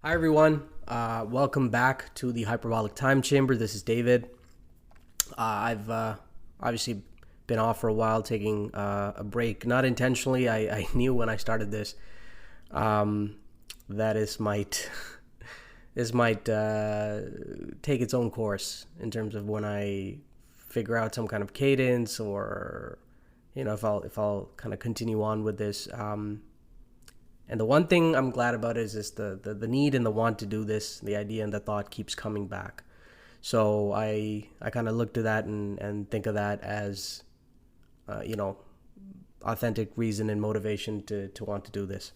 Hi, everyone. Welcome back to the Hyperbolic Time Chamber. This is David. I've obviously been off for a while, taking a break. Not intentionally. I knew when I started this that this might take its own course in terms of when I figure out some kind of cadence, or if I'll kind of continue on with this. And the one thing I'm glad about is the need and the want to do this, the idea and the thought keeps coming back. So I kind of look to that and think of that as, authentic reason and motivation to want to do this.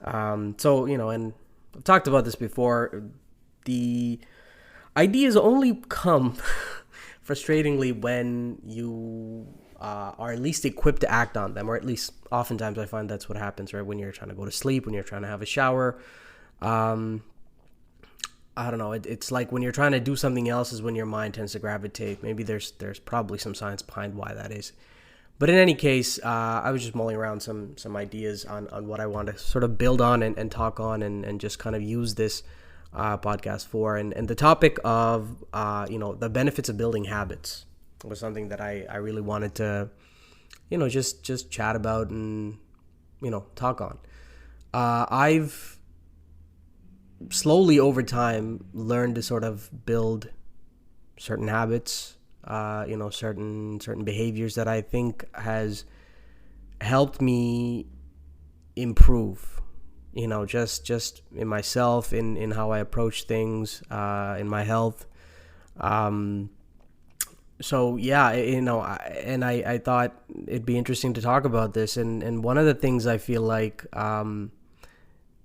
And I've talked about this before. The ideas only come frustratingly when you are at least equipped to act on them, or at least oftentimes I find that's what happens, right? When you're trying to go to sleep, when you're trying to have a shower, I don't know. It's like when you're trying to do something else is when your mind tends to gravitate. Maybe there's probably some science behind why that is. But in any case, I was just mulling around some ideas on what I want to sort of build on and talk on and just kind of use this podcast for. And the topic of, the benefits of building habits was something that I really wanted to, just chat about and, talk on. I've slowly over time learned to sort of build certain habits, certain behaviors that I think has helped me improve, just in myself, in how I approach things, in my health. I thought it'd be interesting to talk about this. And one of the things I feel like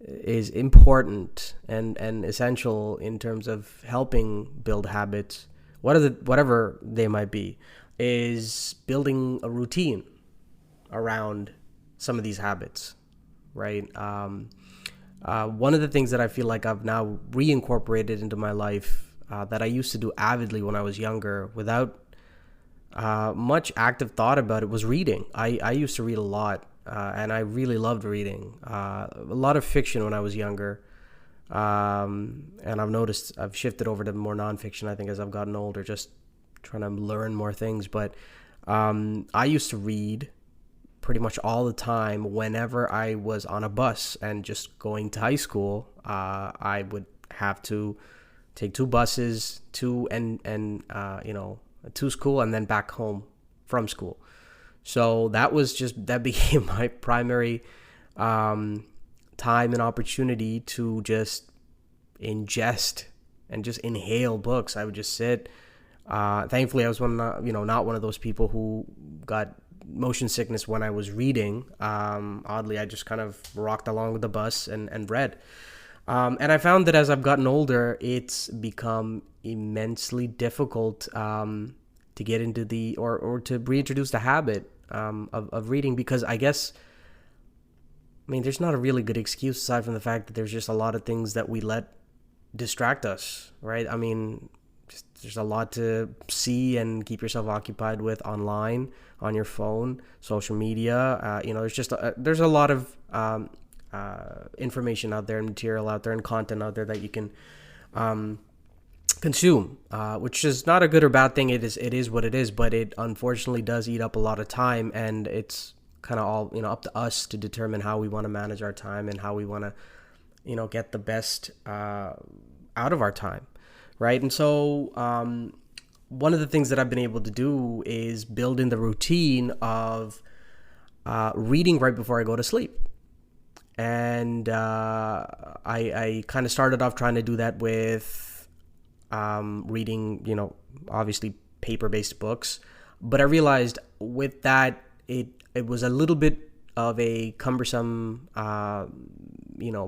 is important and essential in terms of helping build habits, whatever they might be, is building a routine around some of these habits, right? One of the things that I feel like I've now reincorporated into my life that I used to do avidly when I was younger without much active thought about it was reading. I used to read a lot, and I really loved reading. A lot of fiction when I was younger, and I've noticed I've shifted over to more nonfiction, I think, as I've gotten older, just trying to learn more things. But I used to read pretty much all the time whenever I was on a bus and just going to high school. I would have to take two buses to school and then back home from school. So that became my primary time and opportunity to just ingest and just inhale books. I would just sit. Thankfully, I was not one of those people who got motion sickness when I was reading. Oddly, I just kind of rocked along with the bus and read. And I found that as I've gotten older, it's become immensely difficult to get into or to reintroduce the habit of reading, because there's not a really good excuse aside from the fact that there's just a lot of things that we let distract us, right? There's a lot to see and keep yourself occupied with online, on your phone, social media. There's a lot of information out there and material out there and content out there that you can consume, which is not a good or bad thing. It is what it is, but it unfortunately does eat up a lot of time, and it's kind of all up to us to determine how we want to manage our time and how we want to get the best out of our time, right? And so one of the things that I've been able to do is build in the routine of reading right before I go to sleep. And I kind of started off trying to do that with reading, obviously paper-based books. But I realized with that, it was a little bit of a cumbersome,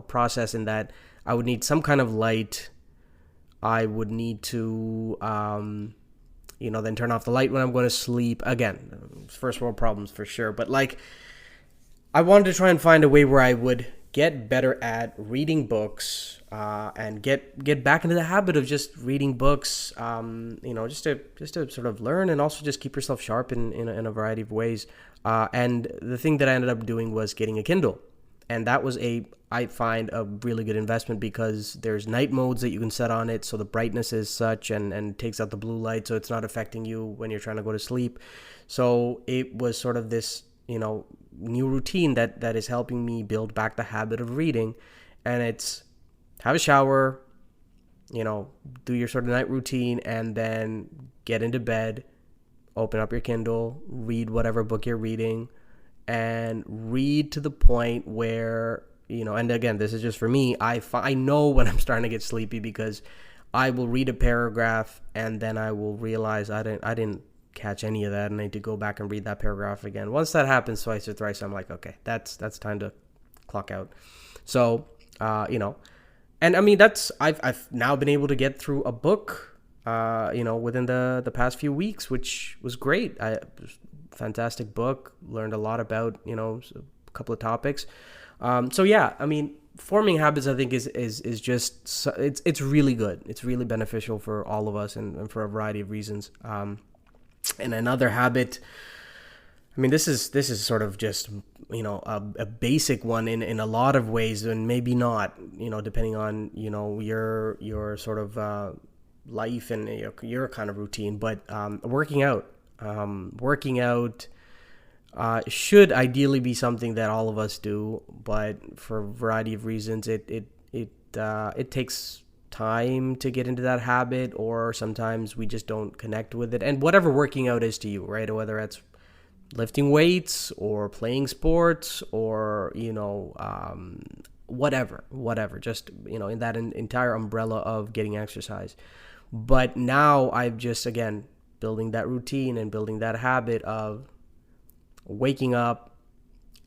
process, in that I would need some kind of light. I would need to, then turn off the light when I'm going to sleep. Again, first world problems for sure. But I wanted to try and find a way where I would get better at reading books and get back into the habit of just reading books, just to sort of learn and also just keep yourself sharp in a variety of ways. And the thing that I ended up doing was getting a Kindle. And that was I find a really good investment, because there's night modes that you can set on it, so the brightness is such and takes out the blue light, so it's not affecting you when you're trying to go to sleep. So it was sort of this, new routine that is helping me build back the habit of reading. And it's have a shower, do your sort of night routine, and then get into bed, open up your Kindle, read whatever book you're reading, and read to the point where, and again, this is just for me, I know when I'm starting to get sleepy, because I will read a paragraph and then I will realize I didn't catch any of that, and I need to go back and read that paragraph again. Once that happens twice or thrice, I'm like, okay, that's time to clock out. So, and I mean, I've now been able to get through a book, within the past few weeks, which was great. Fantastic book, learned a lot about, a couple of topics. So yeah, I mean, forming habits, I think is just, it's really good. It's really beneficial for all of us, and for a variety of reasons. And another habit, I mean, this is sort of just, a basic one in a lot of ways, and maybe not, depending on, your sort of life and your kind of routine. But working out should ideally be something that all of us do, but for a variety of reasons, it takes time to get into that habit, or sometimes we just don't connect with it. And whatever working out is to you, right? Whether it's lifting weights or playing sports, or whatever, just in that entire umbrella of getting exercise. But now I've just, again, building that routine and building that habit of waking up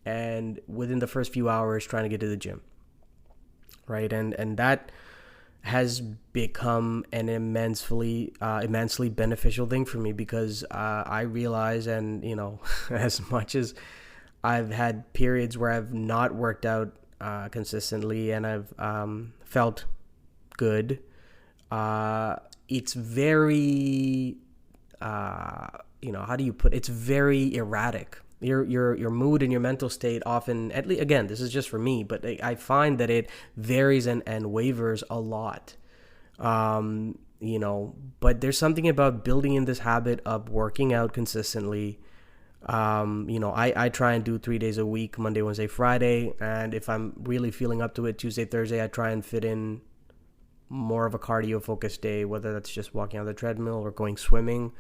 and within the first few hours trying to get to the gym, right? And that has become an immensely beneficial thing for me, because I realize, and as much as I've had periods where I've not worked out consistently and I've felt good, it's very how do you put it? It's very erratic. Your mood and your mental state often, at least, again, this is just for me, but I find that it varies and wavers a lot. But there's something about building in this habit of working out consistently. I try and do 3 days a week, Monday, Wednesday, Friday. And if I'm really feeling up to it, Tuesday, Thursday, I try and fit in more of a cardio focused day, whether that's just walking on the treadmill or going swimming.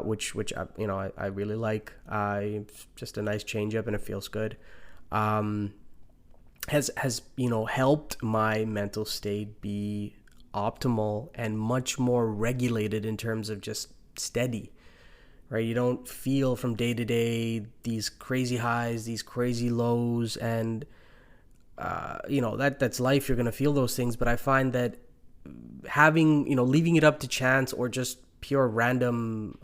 Which I really like. It's just a nice change up, and it feels good. Has helped my mental state be optimal and much more regulated in terms of just steady, right? You don't feel from day to day these crazy highs, these crazy lows, and that's life. You're gonna feel those things, but I find that leaving it up to chance or just pure random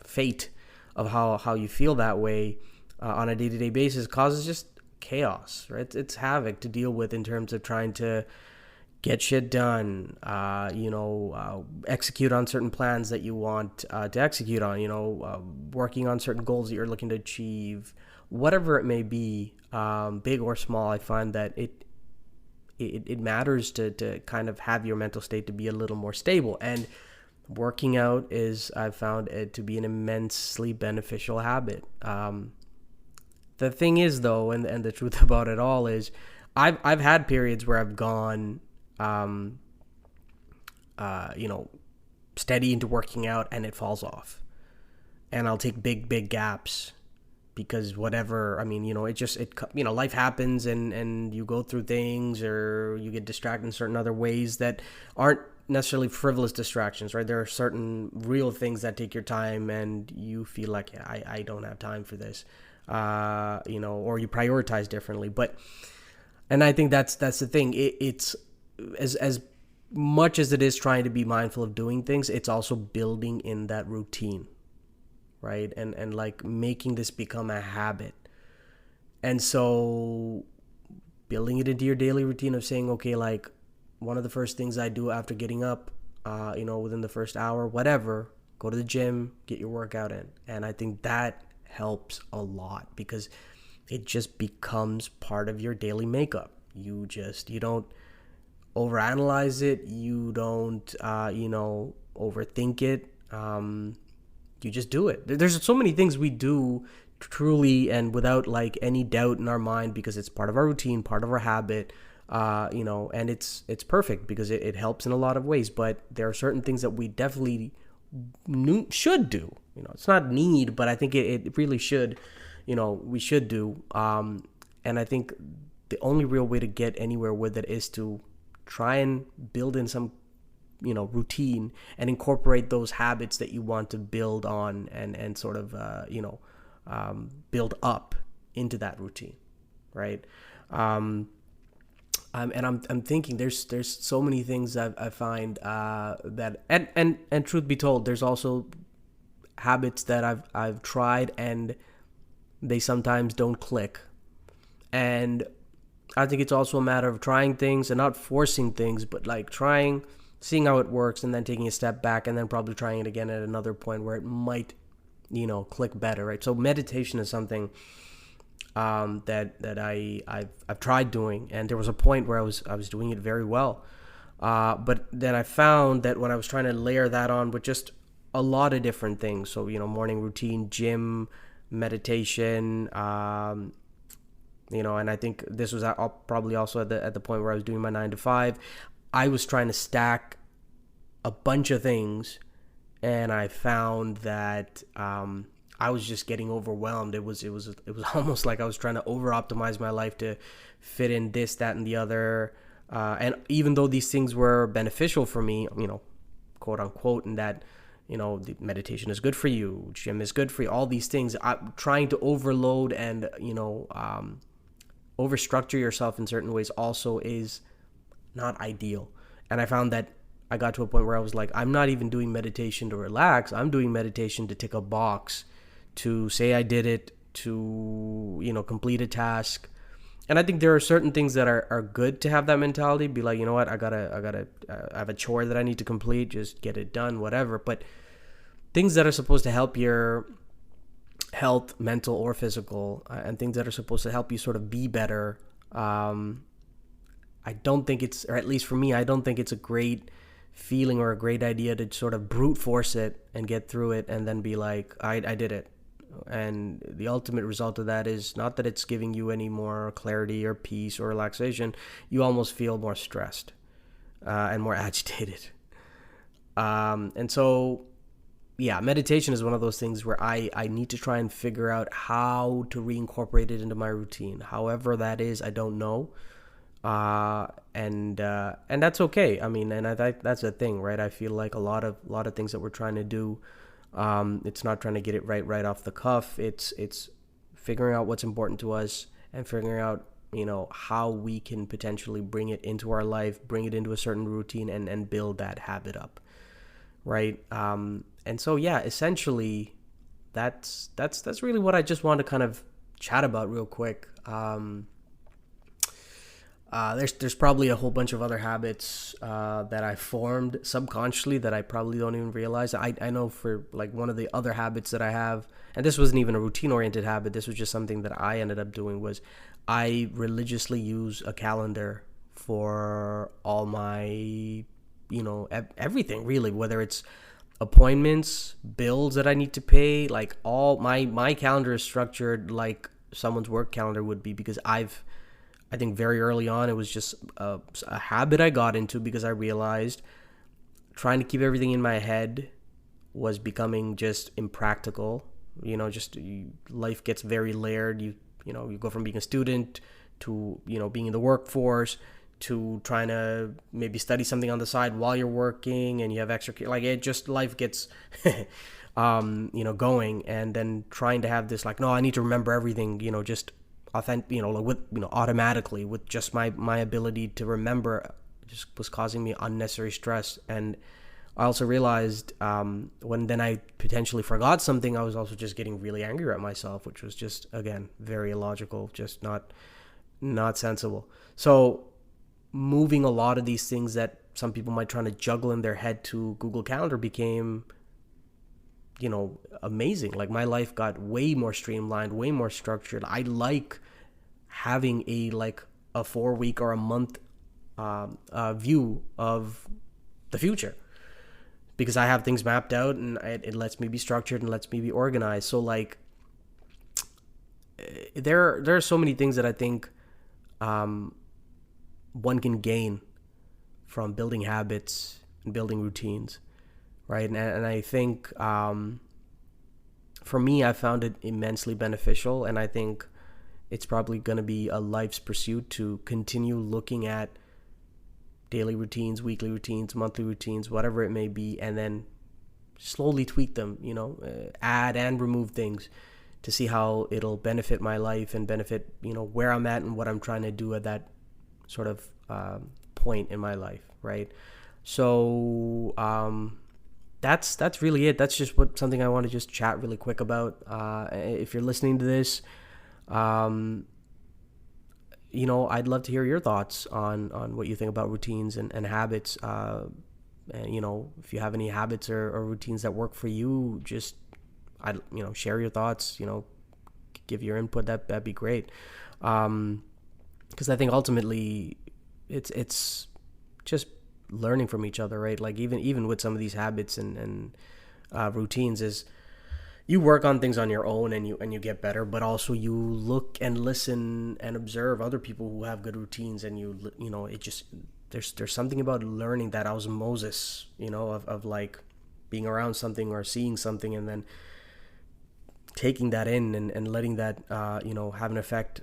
fate of how you feel that way on a day-to-day basis causes just chaos, right? It's havoc to deal with in terms of trying to get shit done, execute on certain plans that you want to execute on, working on certain goals that you're looking to achieve, whatever it may be, big or small. I find that it matters to kind of have your mental state to be a little more stable. And working out I've found it to be an immensely beneficial habit. The thing is, though, and the truth about it all is, I've had periods where I've gone, steady into working out, and it falls off. And I'll take big gaps, because whatever, I mean, life happens, and you go through things, or you get distracted in certain other ways that aren't necessarily frivolous distractions, right? There are certain real things that take your time, and you feel like, I don't have time for this, or you prioritize differently. And I think that's the thing. It's as much as it is trying to be mindful of doing things, it's also building in that routine, right? And like making this become a habit. And so building it into your daily routine of saying, okay, like, one of the first things I do after getting up, within the first hour, whatever, go to the gym, get your workout in. And I think that helps a lot, because it just becomes part of your daily makeup. You don't overanalyze it. You don't, overthink it. You just do it. There's so many things we do truly and without like any doubt in our mind because it's part of our routine, part of our habit, and it's perfect because it helps in a lot of ways. But there are certain things that we definitely should do. It's not need, but I think it really should. We should do. And I think the only real way to get anywhere with it is to try and build in some routine and incorporate those habits that you want to build on and sort of build up into that routine, right? I'm thinking there's so many things I find that and truth be told, there's also habits that I've tried and they sometimes don't click. And I think it's also a matter of trying things and not forcing things, but like trying, seeing how it works, and then taking a step back, and then probably trying it again at another point where it might, click better, right? So meditation is something that I've tried doing, and there was a point where I was doing it very well, but then I found that when I was trying to layer that on with just a lot of different things, so morning routine, gym, meditation, and I think this was probably also at the point where I was doing my 9 to 5. I was trying to stack a bunch of things, and I found that I was just getting overwhelmed. It was almost like I was trying to over optimize my life to fit in this, that, and the other. And even though these things were beneficial for me, quote unquote, and that the meditation is good for you, gym is good for you, all these things, I'm trying to overload and overstructure yourself in certain ways also is not ideal. And I found that I got to a point where I was like, I'm not even doing meditation to relax. I'm doing meditation to tick a box, to say I did it, to complete a task. And I think there are certain things that are good to have that mentality. Be like, what, I have a chore that I need to complete, just get it done, whatever. But things that are supposed to help your health, mental or physical, and things that are supposed to help you sort of be better, I don't think it's, or at least for me, I don't think it's a great feeling or a great idea to sort of brute force it and get through it and then be like, I did it. And the ultimate result of that is not that it's giving you any more clarity or peace or relaxation. You almost feel more stressed and more agitated. And so, yeah, meditation is one of those things where I need to try and figure out how to reincorporate it into my routine. However that is, I don't know. And that's okay. I mean, and that's the thing, right? I feel like a lot of things that we're trying to do, it's not trying to get it right off the cuff. It's figuring out what's important to us and figuring out, how we can potentially bring it into our life, bring it into a certain routine and build that habit up. Right. And so, yeah, essentially that's really what I just want to kind of chat about real quick. There's probably a whole bunch of other habits that I formed subconsciously that I probably don't even realize. I know for like one of the other habits that I have, and this wasn't even a routine-oriented habit, this was just something that I ended up doing, was I religiously use a calendar for all my, everything really, whether it's appointments, bills that I need to pay, like all my calendar is structured like someone's work calendar would be, because I think very early on, it was just a habit I got into because I realized trying to keep everything in my head was becoming just impractical. Life gets very layered. You go from being a student to, being in the workforce to trying to maybe study something on the side while you're working, and you have extra, like it just, life gets, going, and then trying to have this like, no, I need to remember everything, just authentic, automatically with just my ability to remember just was causing me unnecessary stress. And I also realized when then I potentially forgot something, I was also just getting really angry at myself, which was just, again, very illogical, just not sensible. So moving a lot of these things that some people might try to juggle in their head to Google Calendar became amazing. Like my life got way more streamlined, way more structured. I like having a 4 week or a month view of the future, because I have things mapped out, and it lets me be structured and lets me be organized. So like there are so many things that I think one can gain from building habits and building routines, right? And I think for me, I found it immensely beneficial, and I think it's probably going to be a life's pursuit to continue looking at daily routines, weekly routines, monthly routines, whatever it may be, and then slowly tweak them, add and remove things to see how it'll benefit my life and benefit, where I'm at and what I'm trying to do at that sort of point in my life, right? So that's really it. That's just something I want to just chat really quick about. If you're listening to this, I'd love to hear your thoughts on what you think about routines and habits. And, if you have any habits or routines that work for you, just share your thoughts. Give your input. That'd be great. Because I think ultimately it's just learning from each other, right? Like even with some of these habits and routines, is you work on things on your own and you get better, but also you look and listen and observe other people who have good routines, and it just there's something about learning that osmosis, of like being around something or seeing something and then taking that in and letting that have an effect,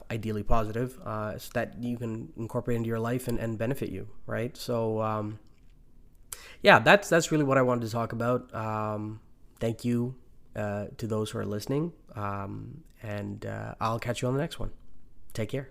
ideally positive, so that you can incorporate into your life and benefit you, right? So that's really what I wanted to talk about. Thank you to those who are listening, and I'll catch you on the next one. Take care.